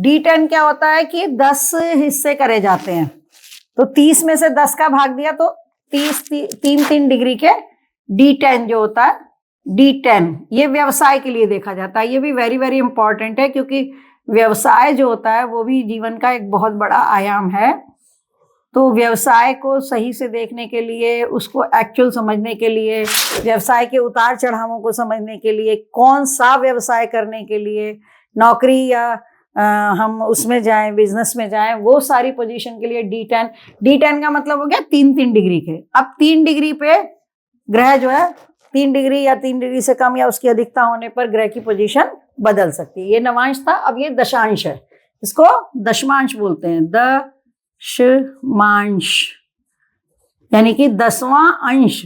D10 क्या होता है कि 10 हिस्से करे जाते हैं, तो 30 में से 10 का भाग दिया तो 3 डिग्री के D10 जो होता है, D10 ये व्यवसाय के लिए देखा जाता है। ये भी वेरी वेरी इंपॉर्टेंट है, क्योंकि व्यवसाय जो होता है वो भी जीवन का एक बहुत बड़ा आयाम है। तो व्यवसाय को सही से देखने के लिए, उसको एक्चुअल समझने के लिए, व्यवसाय के उतार चढ़ावों को समझने के लिए, कौन सा व्यवसाय करने के लिए, नौकरी या हम उसमें जाएं, बिजनेस में जाएं, वो सारी पोजीशन के लिए D10 का मतलब हो गया 3 डिग्री के। अब 3 डिग्री पे ग्रह जो है 3 डिग्री या 3 डिग्री से कम या उसकी अधिकता होने पर ग्रह की पोजीशन बदल सकती है। ये नवांश था, अब ये दशांश है, इसको दशमांश बोलते हैं, दशमांश, यानी कि 10वां अंश,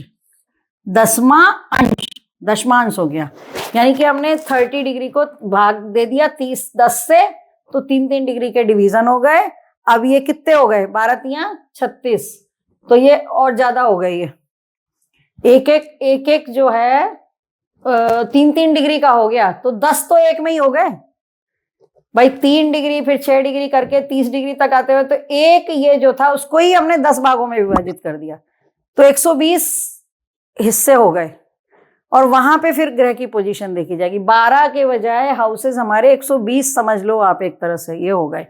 10वां अंश दशमांश हो गया। यानी कि हमने 30 डिग्री को भाग दे दिया 10 से, तो 3 डिग्री के डिवीजन हो गए। अब ये कितने हो गए, 12 तियां 36, तो ये और ज्यादा हो गई है। एक जो है 3 डिग्री का हो गया, तो 10 तो एक में ही हो गए भाई। 3 डिग्री फिर 6 डिग्री करके 30 डिग्री तक आते हुए, तो एक ये जो था उसको ही हमने 10 भागों में विभाजित कर दिया, तो 120 हिस्से हो गए। और वहां पे फिर ग्रह की पोजीशन देखी जाएगी। 12 के बजाय हाउसेस हमारे 120 समझ लो आप, एक तरह से ये हो गए।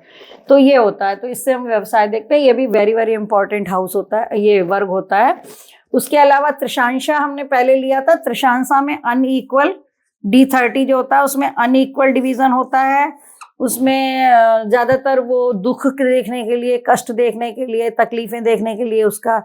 तो ये होता है, तो इससे हम व्यवसाय देखते हैं। ये भी वेरी वेरी इंपॉर्टेंट हाउस होता है, ये वर्ग होता है। उसके अलावा त्रिशांशा हमने पहले लिया था। त्रिशांशा में अनइक्वल, D30 जो होता है उसमें अनइक्वल डिवीजन होता है। उसमें ज्यादातर वो दुख देखने के लिए, कष्ट देखने के लिए, तकलीफें देखने के लिए उसका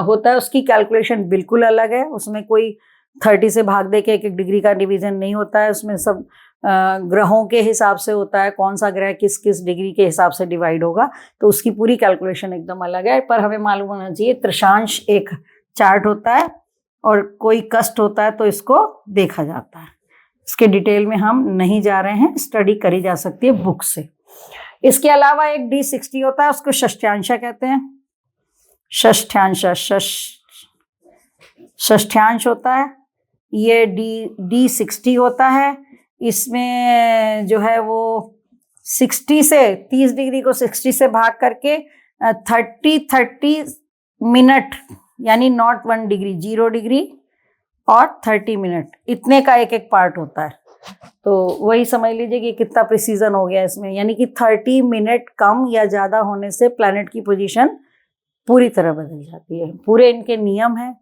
होता है। उसकी कैलकुलेशन बिल्कुल अलग है। उसमें कोई 30 से भाग दे के 1 डिग्री का डिवीजन नहीं होता है। उसमें सब ग्रहों के हिसाब से होता है, कौन सा ग्रह किस किस डिग्री के हिसाब से डिवाइड होगा, तो उसकी पूरी कैलकुलेशन एकदम अलग है। पर हमें मालूम होना चाहिए त्रिशांश एक चार्ट होता है, और कोई कष्ट होता है तो इसको देखा जाता है। इसके डिटेल में हम नहीं जा रहे हैं, स्टडी करी जा सकती है बुक से। इसके अलावा एक D60 होता है, उसको षष्ठ्यांश कहते हैं। षष्ठ्यांश होता है, ये D60 होता है। इसमें जो है वो 60 से 30 डिग्री को 60 से भाग करके 30 मिनट, यानी नॉट 1 डिग्री, 0 डिग्री और 30 मिनट, इतने का एक पार्ट होता है। तो वही समझ लीजिए कि कितना प्रिसीजन हो गया इसमें। यानी कि 30 मिनट कम या ज्यादा होने से प्लैनेट की पोजीशन पूरी तरह बदल जाती है। पूरे इनके नियम हैं,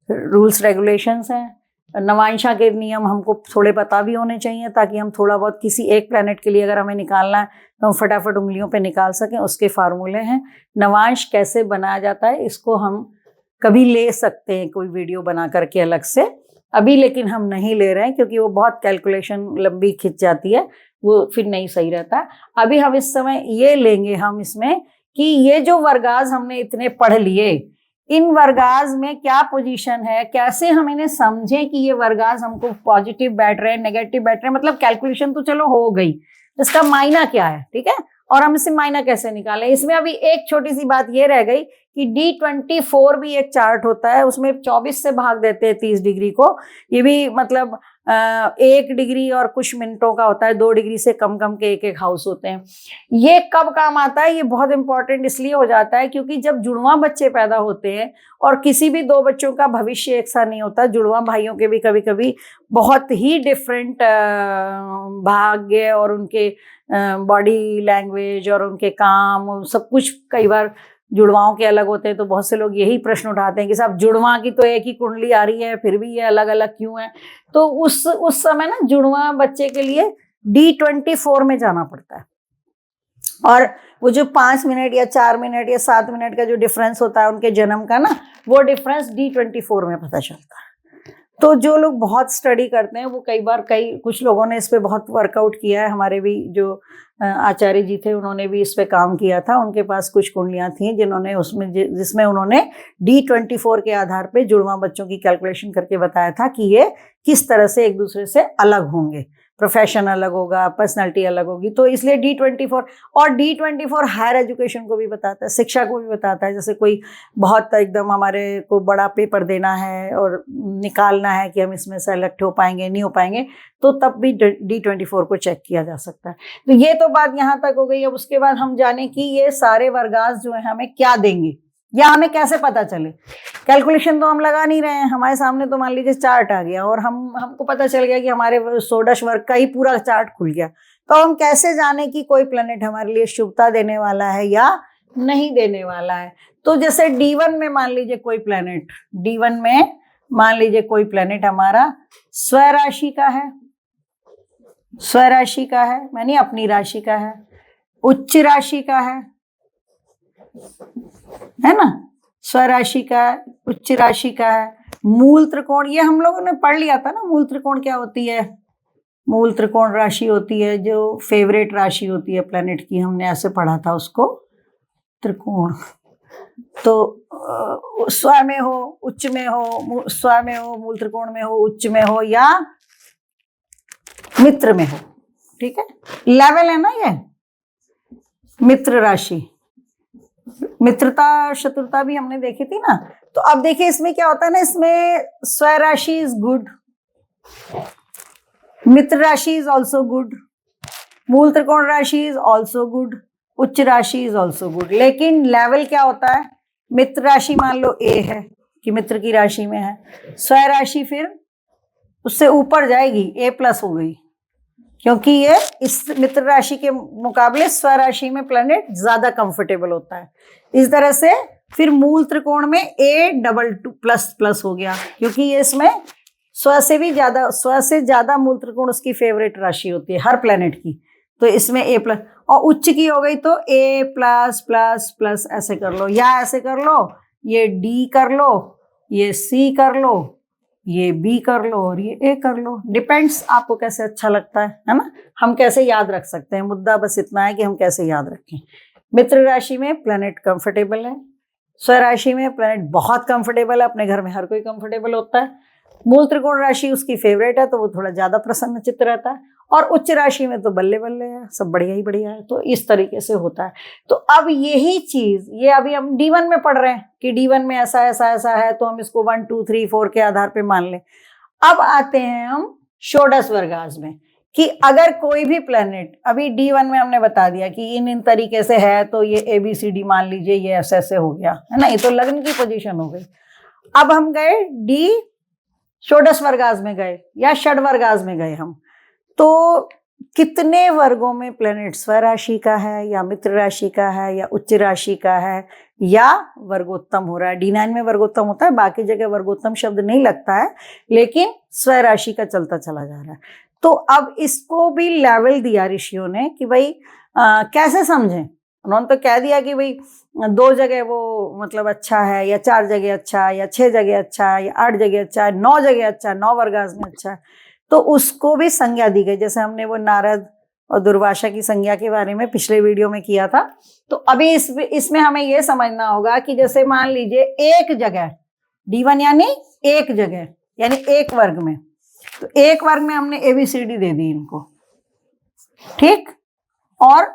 रूल्स रेगुलेशंस हैं। नवांशा के नियम हमको थोड़े पता भी होने चाहिए, ताकि हम थोड़ा बहुत किसी एक प्लैनेट के लिए अगर हमें निकालना है तो हम फटाफट उंगलियों पे निकाल सकें। उसके फार्मूले हैं। नवांश कैसे बनाया जाता है इसको हम कभी ले सकते हैं, कोई वीडियो बना करके अलग से, अभी लेकिन हम नहीं ले रहे हैं, क्योंकि वो बहुत कैलकुलेशन लंबी खिंच जाती है, वो फिर नहीं सही रहता। अभी हम इस समय ये लेंगे हम इसमें कि ये जो वर्गाज हमने इतने पढ़ लिए, इन वर्गाज में क्या पोजीशन है, कैसे हम इन्हें समझें कि ये वर्गाज हमको पॉजिटिव बैठ रहे हैं, नेगेटिव बैठ रहे हैं। मतलब कैलकुलेशन तो चलो हो गई, इसका मायना क्या है, ठीक है, और हम इसे मायना कैसे निकालें। इसमें अभी एक छोटी सी बात ये रह गई कि D24 भी एक चार्ट होता है, उसमें 24 से भाग देते हैं 30 डिग्री को। ये भी मतलब 1 डिग्री और कुछ मिनटों का होता है। 2 डिग्री से कम कम के एक हाउस होते हैं। ये कब काम आता है, ये बहुत इंपॉर्टेंट इसलिए हो जाता है क्योंकि जब जुड़वां बच्चे पैदा होते हैं, और किसी भी 2 बच्चों का भविष्य एक सा नहीं होता, जुड़वां भाइयों के भी कभी कभी बहुत ही डिफरेंट भाग्य और उनके बॉडी लैंग्वेज और उनके काम सब कुछ कई बार जुड़वाओं के अलग होते हैं। तो बहुत से लोग यही प्रश्न उठाते हैं कि साहब जुड़वा की तो एक ही कुंडली आ रही है, फिर भी ये अलग अलग क्यों है। तो उस समय ना जुड़वा बच्चे के लिए D24 में जाना पड़ता है, और वो जो 5 मिनट या 4 मिनट या 7 मिनट का जो डिफरेंस होता है उनके जन्म का ना, वो डिफरेंस D24 में पता चलता है। तो जो लोग बहुत स्टडी करते हैं वो कुछ लोगों ने इस पे बहुत वर्कआउट किया है। हमारे भी जो आचार्य जी थे उन्होंने भी इस पे काम किया था। उनके पास कुछ कुंडलियां थी जिसमें उन्होंने D24 के आधार पे जुड़वा बच्चों की कैलकुलेशन करके बताया था कि ये किस तरह से एक दूसरे से अलग होंगे। प्रोफेशन अलग होगा, पर्सनालिटी अलग होगी। तो इसलिए D24 और D24 हायर एजुकेशन को भी बताता है, शिक्षा को भी बताता है। जैसे कोई बहुत एकदम हमारे को बड़ा पेपर देना है और निकालना है कि हम इसमें सेलेक्ट हो पाएंगे नहीं हो पाएंगे, तो तब भी D24 को चेक किया जा सकता है। तो ये तो बात यहाँ तक हो गई। अब उसके बाद हम जाने कि ये सारे वर्गास जो है हमें क्या देंगे या हमें कैसे पता चले। कैलकुलेशन तो हम लगा नहीं रहे हैं, हमारे सामने तो मान लीजिए चार्ट आ गया और हमको पता चल गया कि हमारे सोडश वर्ग का ही पूरा चार्ट खुल गया। तो हम कैसे जाने कि कोई प्लेनेट हमारे लिए शुभता देने वाला है या नहीं देने वाला है। तो जैसे D1 में मान लीजिए कोई प्लेनेट, D1 में मान लीजिए कोई प्लेनेट हमारा स्वराशि का है, स्वराशि का है मानी अपनी राशि का है, उच्च राशि का है ना, स्वराशि का, उच्च राशि का है, मूल त्रिकोण, ये हम लोगों ने पढ़ लिया था ना। मूल त्रिकोण क्या होती है? मूल त्रिकोण राशि होती है जो फेवरेट राशि होती है प्लेनेट की, हमने ऐसे पढ़ा था उसको, त्रिकोण। तो स्व में हो, उच्च में हो, स्व में हो, मूल त्रिकोण में हो, उच्च में हो या मित्र में हो, ठीक है। लेवल है ना ये मित्र राशि। मित्रता शत्रुता भी हमने देखी थी ना। तो अब देखिए इसमें क्या होता है ना, इसमें स्वराशि इज गुड, मित्र राशि इज ऑल्सो गुड, मूल त्रिकोण राशि इज ऑल्सो गुड, उच्च राशि इज ऑल्सो गुड। लेकिन लेवल क्या होता है? मित्र राशि मान लो A है कि मित्र की राशि में है, स्वराशि फिर उससे ऊपर जाएगी, A+ हो गई, क्योंकि ये इस मित्र राशि के मुकाबले स्वराशि में प्लैनेट ज्यादा कंफर्टेबल होता है। इस तरह से फिर मूल त्रिकोण में A++ हो गया, क्योंकि ये इसमें स्व से भी ज्यादा, स्व से ज्यादा मूल त्रिकोण उसकी फेवरेट राशि होती है हर प्लैनेट की। तो इसमें A+, और उच्च की हो गई तो A+++ ऐसे कर लो, या ऐसे कर लो, ये D कर लो, ये C कर लो, ये B कर लो और ये A कर लो। डिपेंड्स आपको कैसे अच्छा लगता है ना। हम कैसे याद रख सकते हैं, मुद्दा बस इतना है कि हम कैसे याद रखें। मित्र राशि में प्लैनेट कंफर्टेबल है, स्वराशि में प्लैनेट बहुत कंफर्टेबल है, अपने घर में हर कोई कंफर्टेबल होता है। मूल त्रिकोण राशि उसकी फेवरेट है तो वो थोड़ा ज्यादा प्रसन्न चित्त रहता है, और उच्च राशि में तो बल्ले बल्ले है, सब बढ़िया ही बढ़िया है। तो इस तरीके से होता है। तो अब यही चीज ये अभी हम D1 में पढ़ रहे हैं कि D1 में ऐसा ऐसा ऐसा है, तो हम इसको 1 2 3 4 के आधार पे मान लें। अब आते हैं हम षोडश वर्गास में कि अगर कोई भी प्लैनेट, अभी D1 में हमने बता दिया कि इन तरीके से है, तो ये ABCD मान लीजिए, ये ऐसे हो गया है ना, ये तो लग्न की पोजीशन हो गई। अब हम गए D षोडश वर्गास में गए या षड वर्गास में गए हम, तो कितने वर्गों में प्लैनेट स्वराशि का है या मित्र राशि का है या उच्च राशि का है या वर्गोत्तम हो रहा है। D9 में वर्गोत्तम होता है, बाकी जगह वर्गोत्तम शब्द नहीं लगता है, लेकिन स्वराशि का चलता चला जा रहा है। तो अब इसको भी लेवल दिया ऋषियों ने कि भाई कैसे समझें। उन्होंने तो कह दिया कि भाई 2 जगह वो मतलब अच्छा है, या 4 जगह अच्छा है, या 6 जगह अच्छा है, या 8 जगह अच्छा है, 9 जगह अच्छा है, 9 वर्गास में अच्छा है, तो उसको भी संज्ञा दी गई। जैसे हमने वो नारद और दुर्वासा की संज्ञा के बारे में पिछले वीडियो में किया था। तो अभी इसमें हमें ये समझना होगा कि जैसे मान लीजिए एक जगह D1 यानी एक जगह यानी एक वर्ग में, तो एक वर्ग में हमने ABCD दे दी इनको, ठीक, और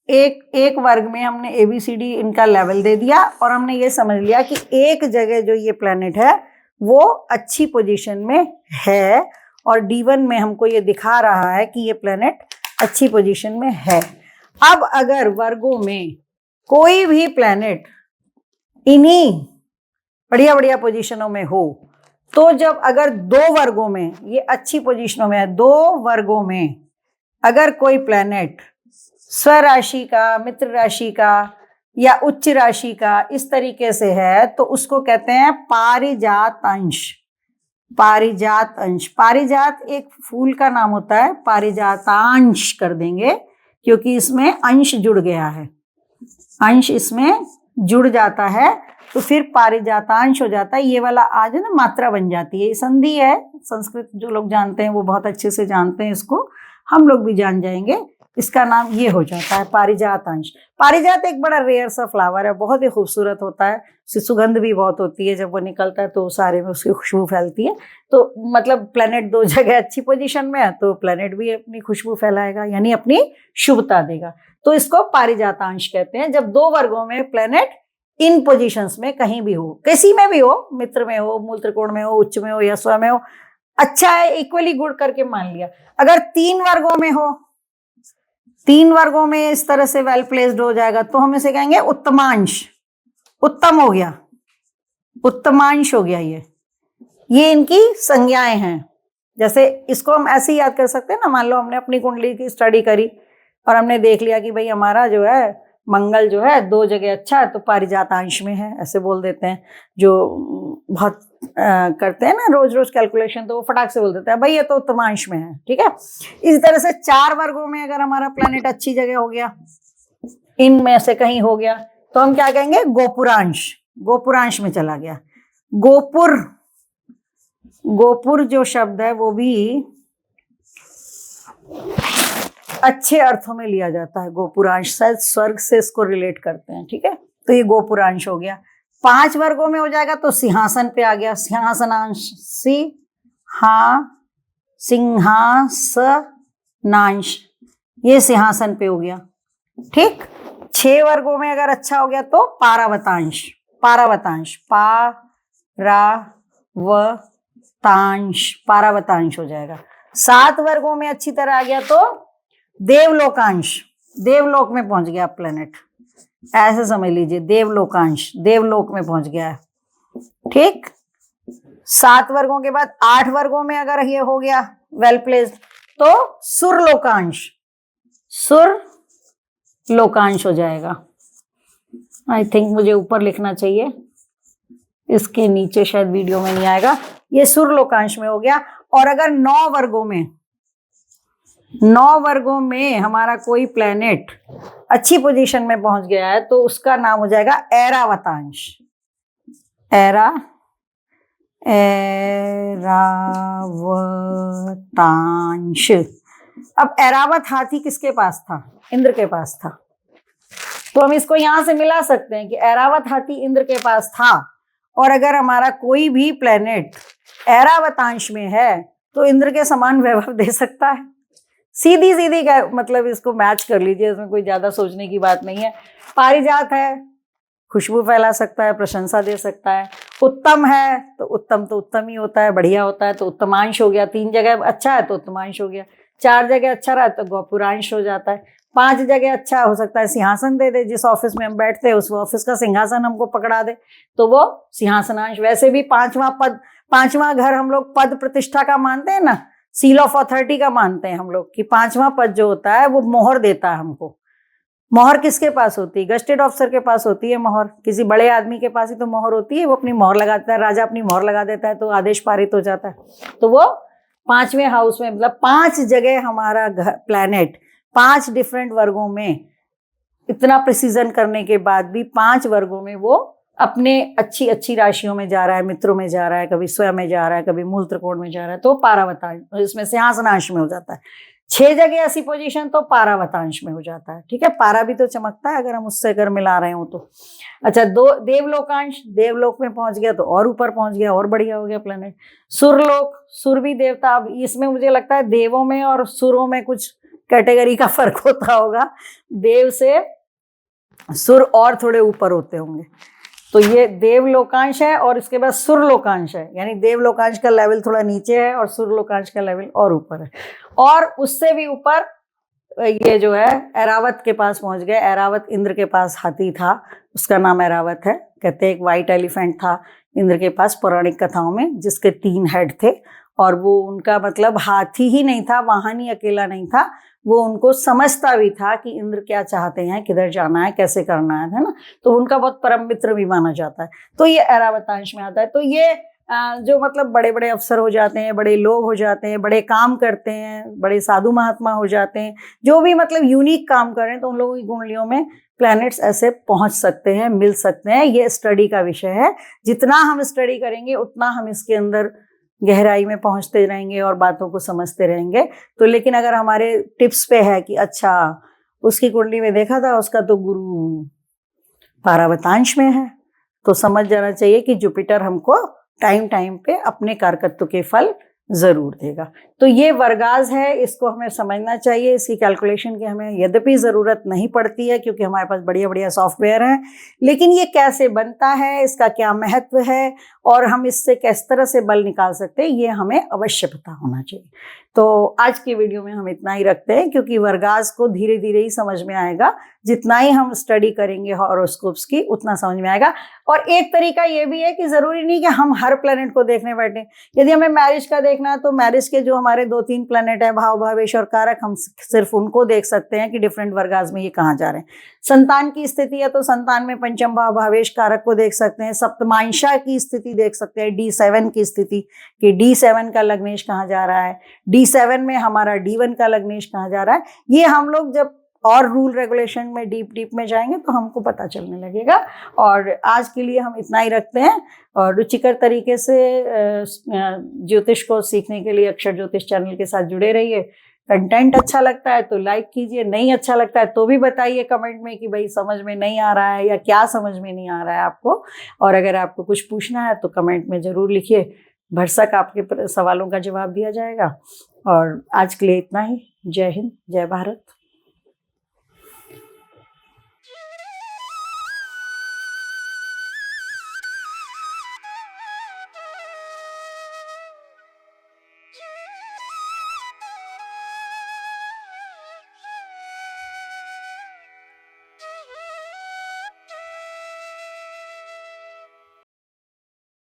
एक वर्ग में हमने ABCD इनका लेवल दे दिया, और हमने ये समझ लिया कि एक जगह जो ये प्लैनेट है वो अच्छी पोजीशन में है, और D1 में हमको ये दिखा रहा है कि ये प्लैनेट अच्छी पोजीशन में है। अब अगर वर्गों में कोई भी प्लैनेट इन्हीं बढ़िया बढ़िया पोजीशनों में हो, तो जब अगर 2 वर्गों में ये अच्छी पोजीशनों में है, 2 वर्गों में अगर कोई प्लैनेट स्वराशि का, मित्र राशि का या उच्च राशि का इस तरीके से है, तो उसको कहते हैं पारिजात अंश। पारिजात अंश, पारिजात एक फूल का नाम होता है, पारिजातांश कर देंगे क्योंकि इसमें अंश जुड़ गया है, अंश इसमें जुड़ जाता है, तो फिर पारिजातांश हो जाता है। ये वाला आज है ना मात्रा बन जाती है, ये संधि है। संस्कृत जो लोग जानते हैं वो बहुत अच्छे से जानते हैं इसको, हम लोग भी जान जाएंगे। इसका नाम ये हो जाता है पारिजात अंश। पारिजात एक बड़ा रेयर सा फ्लावर है, बहुत ही खूबसूरत होता है, उसकी सुगंध भी बहुत होती है, जब वो निकलता है तो सारे में उसकी खुशबू फैलती है। तो मतलब प्लैनेट 2 जगह अच्छी पोजीशन में है तो प्लैनेट भी अपनी खुशबू फैलाएगा, यानी अपनी शुभता देगा। तो इसको पारिजातांश कहते हैं, जब 2 वर्गों में प्लैनेट इन पोजीशंस में कहीं भी हो, किसी में भी हो, मित्र में हो, मूल त्रिकोण में हो, उच्च में हो या स्व में हो, अच्छा है, इक्वली गुड करके मान लिया। अगर 3 वर्गों में हो, 3 वर्गों में इस तरह से वेल प्लेस्ड हो जाएगा तो हम इसे कहेंगे उत्तमांश। उत्तम हो गया, उत्तमांश हो गया। ये इनकी संज्ञाएं हैं। जैसे इसको हम ऐसे ही याद कर सकते हैं ना, मान लो हमने अपनी कुंडली की स्टडी करी और हमने देख लिया कि भाई हमारा जो है मंगल जो है 2 जगह अच्छा है तो पारिजातांश में है, ऐसे बोल देते हैं। जो बहुत करते हैं ना रोज रोज कैलकुलेशन, तो वो फटाक से बोल देते हैं भाई ये तो उत्तमांश में है, ठीक है। इसी तरह से 4 वर्गों में अगर हमारा प्लैनेट अच्छी जगह हो गया, इनमें से कहीं हो गया, तो हम क्या कहेंगे, गोपुरांश। गोपुरांश में चला गया। गोपुर, गोपुर जो शब्द है वो भी अच्छे अर्थों में लिया जाता है। गोपुरांश शायद स्वर्ग से इसको रिलेट करते हैं, ठीक है। तो ये गोपुरांश हो गया। 5 वर्गों में हो जाएगा तो सिंहासन पे आ गया, सिंहासनांश। सिंहासनांश, ये सिंहासन पे हो गया, ठीक। 6 वर्गों में अगर अच्छा हो गया तो पारावतांश। पारावतांश, पारावतांश, पारावतांश हो जाएगा। 7 वर्गों में अच्छी तरह आ गया तो देवलोकांश। देवलोक में पहुंच गया प्लेनेट, ऐसे समझ लीजिए, देवलोकांश, देवलोक में पहुंच गया है, ठीक। 7 वर्गों के बाद 8 वर्गों में अगर ये हो गया वेल प्लेस्ड तो सुरलोकांश। सुरलोकांश हो जाएगा। आई थिंक मुझे ऊपर लिखना चाहिए, इसके नीचे शायद वीडियो में नहीं आएगा। ये सुरलोकांश में हो गया। और अगर 9 वर्गों में, 9 वर्गों में हमारा कोई प्लैनेट अच्छी पोजीशन में पहुंच गया है तो उसका नाम हो जाएगा ऐरावतांश। ऐरावतांश। अब ऐरावत हाथी किसके पास था, इंद्र के पास था। तो हम इसको यहां से मिला सकते हैं कि ऐरावत हाथी इंद्र के पास था, और अगर हमारा कोई भी प्लैनेट ऐरावतांश में है तो इंद्र के समान वैभव दे सकता है। सीधी सीधी का मतलब इसको मैच कर लीजिए, इसमें कोई ज्यादा सोचने की बात नहीं है। पारिजात है, खुशबू फैला सकता है, प्रशंसा दे सकता है। उत्तम है तो उत्तम ही होता है, बढ़िया होता है, तो उत्तमांश हो गया। 3 जगह अच्छा है तो उत्तमांश हो गया। 4 जगह अच्छा रहा तो गोपुरांश हो जाता है। 5 जगह अच्छा हो सकता है सिंहासन दे दे, जिस ऑफिस में हम बैठते हैं उस ऑफिस का सिंहासन हमको पकड़ा दे तो वो सिंहासनांश। वैसे भी 5वां पद, 5वां घर हम लोग पद प्रतिष्ठा का मानते हैं ना, सील ऑफ अथॉरिटी का मानते हैं हम लोग कि 5वां पद जो होता है वो मोहर देता है हमको। मोहर किसके पास होती है, गस्टेड ऑफिसर के पास होती है मोहर। किसी बड़े आदमी के पास ही तो मोहर होती है, वो अपनी मोहर लगाता है, राजा अपनी मोहर लगा देता है तो आदेश पारित हो जाता है। तो वो 5वें हाउस में, मतलब 5 जगह हमारा प्लैनेट 5 डिफरेंट वर्गों में, इतना प्रिसीजन करने के बाद भी 5 वर्गों में वो अपने अच्छी अच्छी राशियों में जा रहा है, मित्रों में जा रहा है, कभी स्वयं में जा रहा है, कभी मूल त्रिकोण में जा रहा है, तो पारावतांश, इसमें सिंहासनांश में हो जाता है। 6 जगह ऐसी पोजीशन तो पारावतांश में हो जाता है, ठीक है। पारा भी तो चमकता है अगर हम उससे अगर मिला रहे हो तो। अच्छा, 2 देवलोकांश, देवलोक में पहुंच गया तो और ऊपर पहुंच गया, और बढ़िया हो गया प्लेनेट। सुरलोक, सुर भी देवता। अब इसमें मुझे लगता है देवों में और सुरों में कुछ कैटेगरी का फर्क होता होगा, देव से सुर और थोड़े ऊपर होते होंगे। तो ये देवलोकांश है और इसके बाद सुरलोकांश है, यानी देवलोकांश का लेवल थोड़ा नीचे है और सुरलोकांश का लेवल और ऊपर है। और उससे भी ऊपर ये जो है ऐरावत के पास पहुंच गए। ऐरावत इंद्र के पास हाथी था, उसका नाम ऐरावत है। कहते हैं एक वाइट एलिफेंट था इंद्र के पास पौराणिक कथाओं में, जिसके 3 हेड थे, और वो उनका मतलब हाथी ही नहीं था, वाहन ही अकेला नहीं था, वो उनको समझता भी था कि इंद्र क्या चाहते हैं, किधर जाना है, कैसे करना है ना। तो उनका बहुत परम मित्र भी माना जाता है। तो ये ऐरावतांश में आता है। तो ये जो मतलब बड़े बड़े अफसर हो जाते हैं, बड़े लोग हो जाते हैं, बड़े काम करते हैं, बड़े साधु महात्मा हो जाते हैं, जो भी मतलब यूनिक काम कर रहे हैं, तो उन लोगों की कुंडलियों में प्लैनेट्स ऐसे पहुंच सकते हैं, मिल सकते हैं। ये स्टडी का विषय है। जितना हम स्टडी करेंगे उतना हम इसके अंदर गहराई में पहुंचते रहेंगे और बातों को समझते रहेंगे। तो लेकिन अगर हमारे टिप्स पे है कि अच्छा उसकी कुंडली में देखा था उसका तो गुरु पारावतांश में है, तो समझ जाना चाहिए कि जुपिटर हमको टाइम टाइम पे अपने कारकत्व के फल जरूर देगा। तो ये वर्गाज है, इसको हमें समझना चाहिए। इसकी कैलकुलेशन की हमें यद्यपि ज़रूरत नहीं पड़ती है क्योंकि हमारे पास बढ़िया बढ़िया सॉफ्टवेयर हैं, लेकिन ये कैसे बनता है, इसका क्या महत्व है और हम इससे किस तरह से बल निकाल सकते हैं, ये हमें अवश्य पता होना चाहिए। तो आज की वीडियो में हम इतना ही रखते हैं, क्योंकि वर्गाज को धीरे धीरे ही समझ में आएगा। जितना ही हम स्टडी करेंगे हॉरोस्कोप्स की उतना समझ में आएगा। और एक तरीका ये भी है कि ज़रूरी नहीं कि हम हर प्लैनेट को देखने बैठे। यदि हमें मैरिज का देखना है तो मैरिज के जो हमारे 2-3 प्लैनेट है, भाव, भावेश और कारक, हम सिर्फ उनको देख सकते हैं कि डिफरेंट वर्गाज में ये कहाँ जा रहे हैं। संतान की स्थिति है तो संतान में पंचम भाव, भावेश, कारक को देख सकते हैं। सप्तमांशा की स्थिति देख सकते हैं, D7 की स्थिति कि D7 का लग्नेश कहाँ जा रहा है, D7 में हमारा D1 का लग्नेश कहाँ जा रहा है। ये हम लोग जब और रूल रेगुलेशन में डीप में जाएंगे तो हमको पता चलने लगेगा। और आज के लिए हम इतना ही रखते हैं। और रुचिकर तरीके से ज्योतिष को सीखने के लिए अक्षर ज्योतिष चैनल के साथ जुड़े रहिए। कंटेंट अच्छा लगता है तो लाइक कीजिए, नहीं अच्छा लगता है तो भी बताइए कमेंट में कि भाई समझ में नहीं आ रहा है या क्या समझ में नहीं आ रहा है आपको। और अगर आपको कुछ पूछना है तो कमेंट में ज़रूर लिखिए, भरसक आपके सवालों का जवाब दिया जाएगा। और आज के लिए इतना ही। जय हिंद, जय भारत।